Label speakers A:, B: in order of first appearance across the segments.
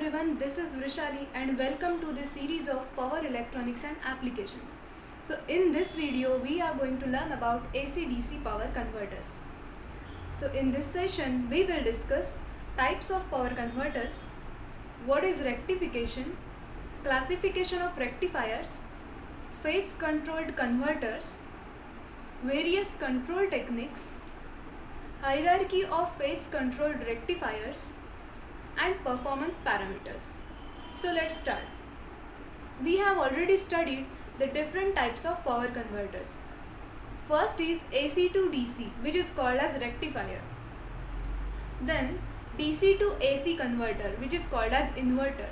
A: everyone, this is Vrishali and welcome to this series of power electronics and applications. So in this video we are going to learn about AC-DC power converters. So in this session we will discuss types of power converters, what is rectification, classification of rectifiers, phase controlled converters, various control techniques, hierarchy of phase controlled rectifiers, and performance parameters. So let's start. We have already studied the different types of power converters. First is AC to DC, which is called as rectifier. Then DC to AC converter, which is called as inverter.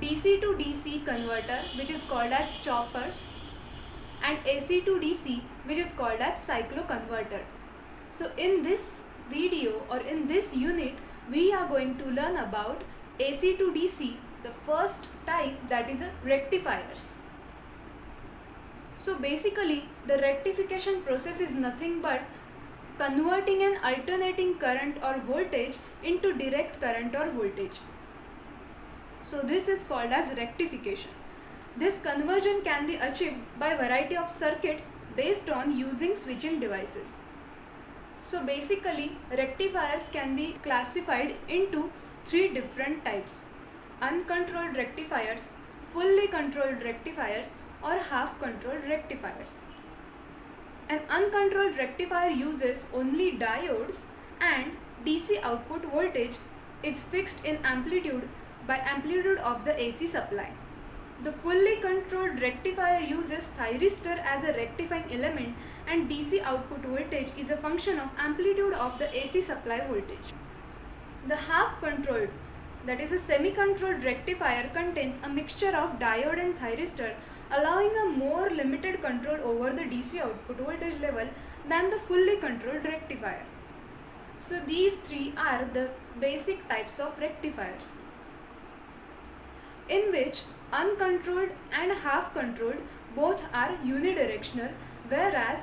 A: DC to DC converter, which is called as choppers. And AC to DC, which is called as cycloconverter. So in this video or in this unit, we are going to learn about AC to DC, the first type, that is rectifiers. So basically the rectification process is nothing but converting an alternating current or voltage into direct current or voltage. So this is called as rectification. This conversion can be achieved by a variety of circuits based on using switching devices. So basically rectifiers can be classified into three different types: uncontrolled rectifiers, fully controlled rectifiers, or half controlled rectifiers. An uncontrolled rectifier uses only diodes and DC output voltage is fixed in amplitude by amplitude of the AC supply. The fully controlled rectifier uses thyristor as a rectifying element and DC output voltage is a function of amplitude of the AC supply voltage. The half controlled, that is a semi-controlled rectifier, contains a mixture of diode and thyristor, allowing a more limited control over the DC output voltage level than the fully controlled rectifier. So these three are the basic types of rectifiers, in which uncontrolled and half controlled both are unidirectional, whereas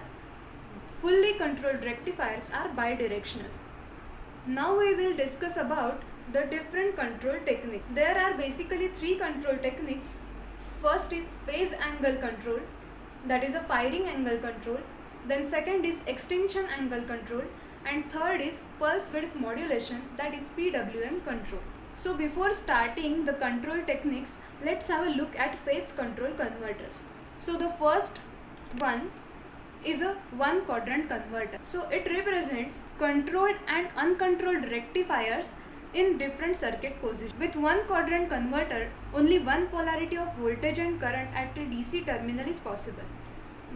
A: fully controlled rectifiers are bidirectional. Now we will discuss about the different control techniques. There are basically three control techniques. First is phase angle control, that is a firing angle control. Then second is extinction angle control, and third is pulse width modulation, that is PWM control. So before starting the control techniques, let's have a look at phase control converters. So the first one is a one quadrant converter. So it represents controlled and uncontrolled rectifiers in different circuit positions. With one quadrant converter, only one polarity of voltage and current at a DC terminal is possible.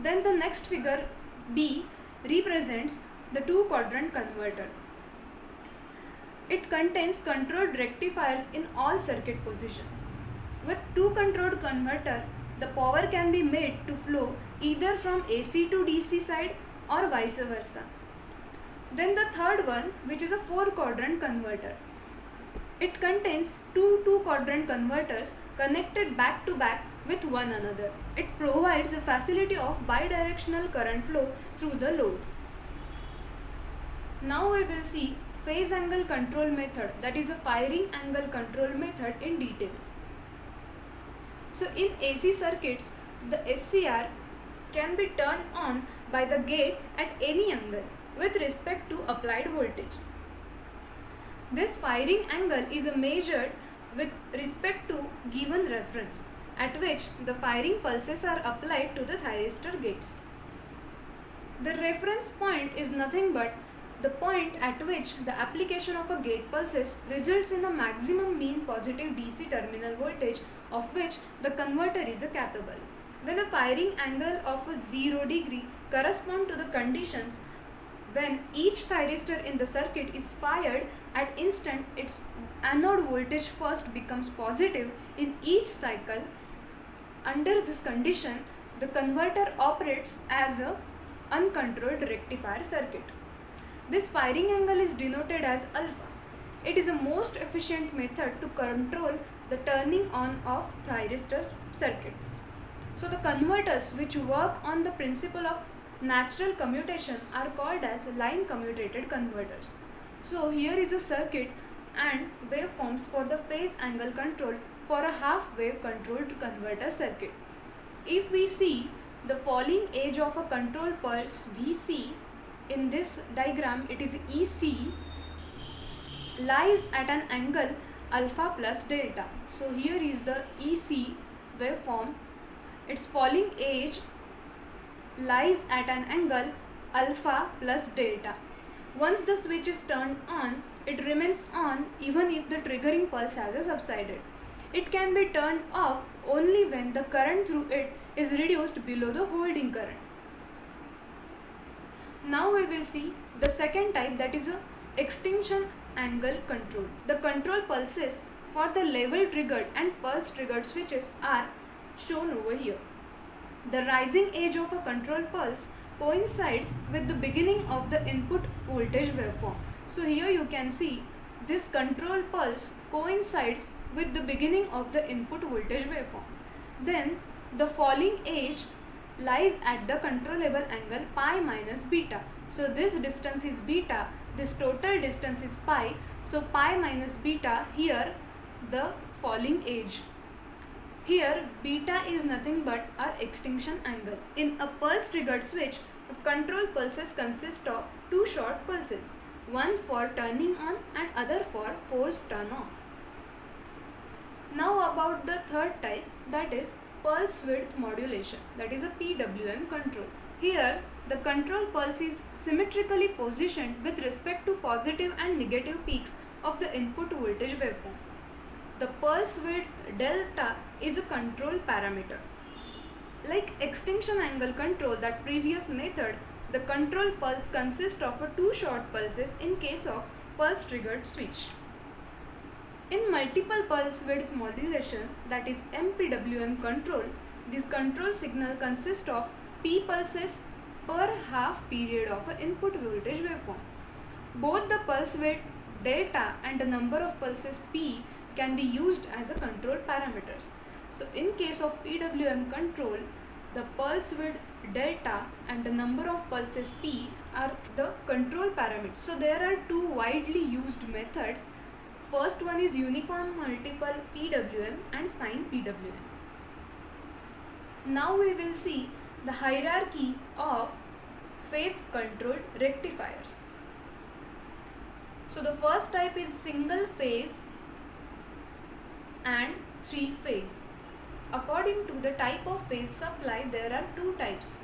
A: Then the next figure B represents the two quadrant converter. It contains controlled rectifiers in all circuit positions. With two controlled converter, the power can be made to flow either from AC to DC side or vice versa. Then the third one, which is a four quadrant converter. It contains two quadrant converters connected back to back with one another. It provides a facility of bidirectional current flow through the load. Now we will see phase angle control method, that is a firing angle control method, in detail. So in AC circuits, the SCR can be turned on by the gate at any angle with respect to applied voltage. This firing angle is measured with respect to given reference, at which the firing pulses are applied to the thyristor gates. The reference point is nothing but the point at which the application of a gate pulses results in the maximum mean positive DC terminal voltage of which the converter is capable. When the firing angle of 0 degree corresponds to the conditions when each thyristor in the circuit is fired, at instant its anode voltage first becomes positive in each cycle. Under this condition, the converter operates as an uncontrolled rectifier circuit. This firing angle is denoted as alpha. It is a most efficient method to control the turning on of thyristor circuit. So the converters which work on the principle of natural commutation are called as line commutated converters. So here is a circuit and waveforms for the phase angle control for a half wave controlled converter circuit. If we see the falling edge of a control pulse Vc, in this diagram it is EC, lies at an angle alpha plus delta. So here is the EC waveform. Its falling edge lies at an angle alpha plus delta. Once the switch is turned on, it remains on even if the triggering pulse has subsided. It can be turned off only when the current through it is reduced below the holding current. Now we will see the second type, that is a extinction angle control. The control pulses for the level triggered and pulse triggered switches are shown over here. The rising edge of a control pulse coincides with the beginning of the input voltage waveform. So here you can see this control pulse coincides with the beginning of the input voltage waveform. Then the falling edge lies at the controllable angle pi minus beta. So this distance is beta, this total distance is pi, so pi minus beta, here the falling edge. Here beta is nothing but our extinction angle. In a pulse triggered switch, control pulses consist of two short pulses, one for turning on and other for forced turn off. Now about the third type, that is pulse width modulation, that is a PWM control. Here the control pulse is symmetrically positioned with respect to positive and negative peaks of the input voltage waveform. The pulse width delta is a control parameter. Like extinction angle control, that previous method, the control pulse consists of two short pulses in case of pulse triggered switch. In multiple pulse width modulation, that is MPWM control, this control signal consists of P pulses per half period of an input voltage waveform. Both the pulse width delta and the number of pulses P can be used as a control parameters. So in case of PWM control, the pulse width delta and the number of pulses P are the control parameters. So there are two widely used methods. First one is uniform multiple PWM and sine PWM. Now we will see the hierarchy of phase controlled rectifiers. So the first type is single phase and three phase. According to the type of phase supply, there are two types.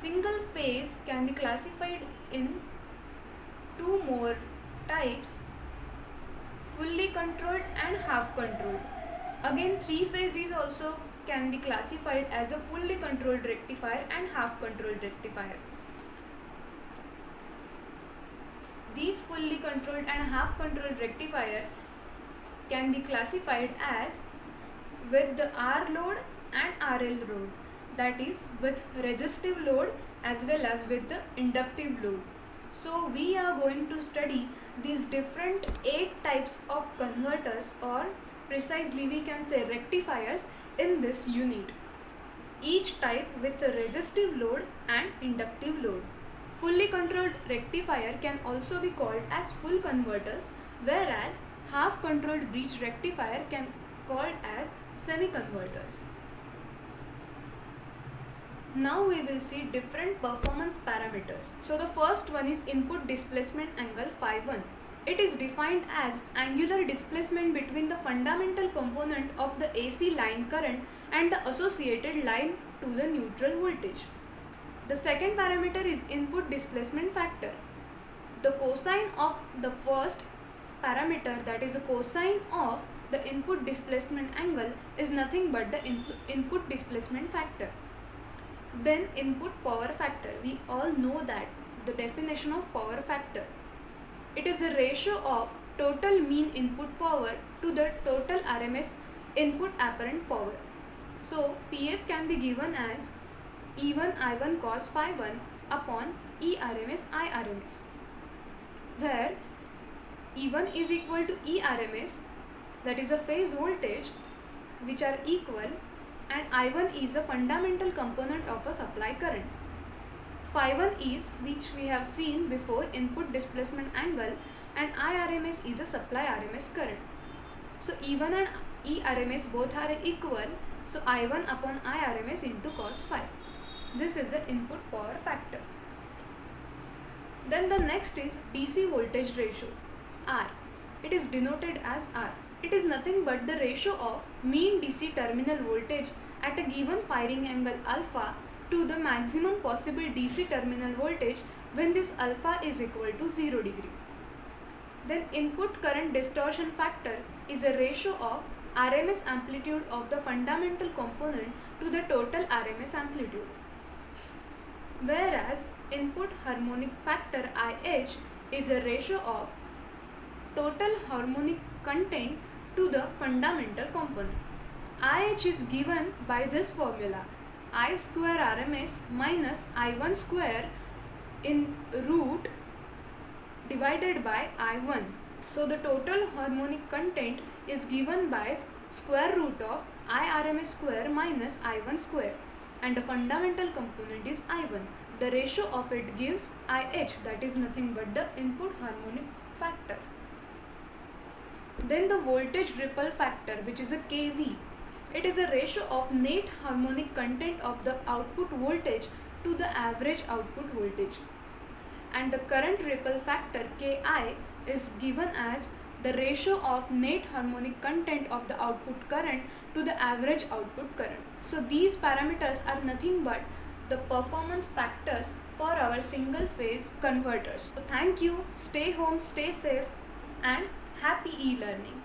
A: Single phase can be classified in two more types, fully controlled and half controlled. Again, three phase is also can be classified as a fully controlled rectifier and half controlled rectifier. These fully controlled and half controlled rectifier can be classified as with the R load and RL load, that is with resistive load as well as with the inductive load. So we are going to study these different 8 types of converters, or precisely we can say rectifiers, in this unit, each type with a resistive load and inductive load. Fully controlled rectifier can also be called as full converters, whereas half controlled bridge rectifier can be called as semi-converters. Now we will see different performance parameters. So the first one is input displacement angle phi1. It is defined as angular displacement between the fundamental component of the AC line current and the associated line to the neutral voltage. The second parameter is input displacement factor. The cosine of the first parameter, that is the cosine of the input displacement angle, is nothing but the input displacement factor. Then input power factor. We all know that the definition of power factor. It is a ratio of total mean input power to the total RMS input apparent power. So PF can be given as E1 I1 cos phi 1 upon E RMS I RMS, where E1 is equal to E RMS, that is a phase voltage, which are equal, and I1 is a fundamental component of a supply current. Phi 1 is, which we have seen before, input displacement angle, and IRMS is a supply RMS current. So E1 and ERMS both are equal, so I1 upon IRMS into cos phi. This is the input power factor. Then the next is DC voltage ratio, R. It is denoted as R. It is nothing but the ratio of mean DC terminal voltage at a given firing angle alpha to the maximum possible DC terminal voltage when this alpha is equal to 0 degree. Then input current distortion factor is a ratio of RMS amplitude of the fundamental component to the total RMS amplitude. Whereas input harmonic factor IH is a ratio of total harmonic content to the fundamental component. IH is given by this formula, I square RMS minus I1 square in root divided by I1. So the total harmonic content is given by square root of IRMS square minus I1 square, and the fundamental component is I1. The ratio of it gives IH, that is nothing but the input harmonic factor. Then the voltage ripple factor, which is a KV. It is a ratio of net harmonic content of the output voltage to the average output voltage. And the current ripple factor Ki is given as the ratio of net harmonic content of the output current to the average output current. So these parameters are nothing but the performance factors for our single phase converters. So thank you, stay home, stay safe, and happy e-learning.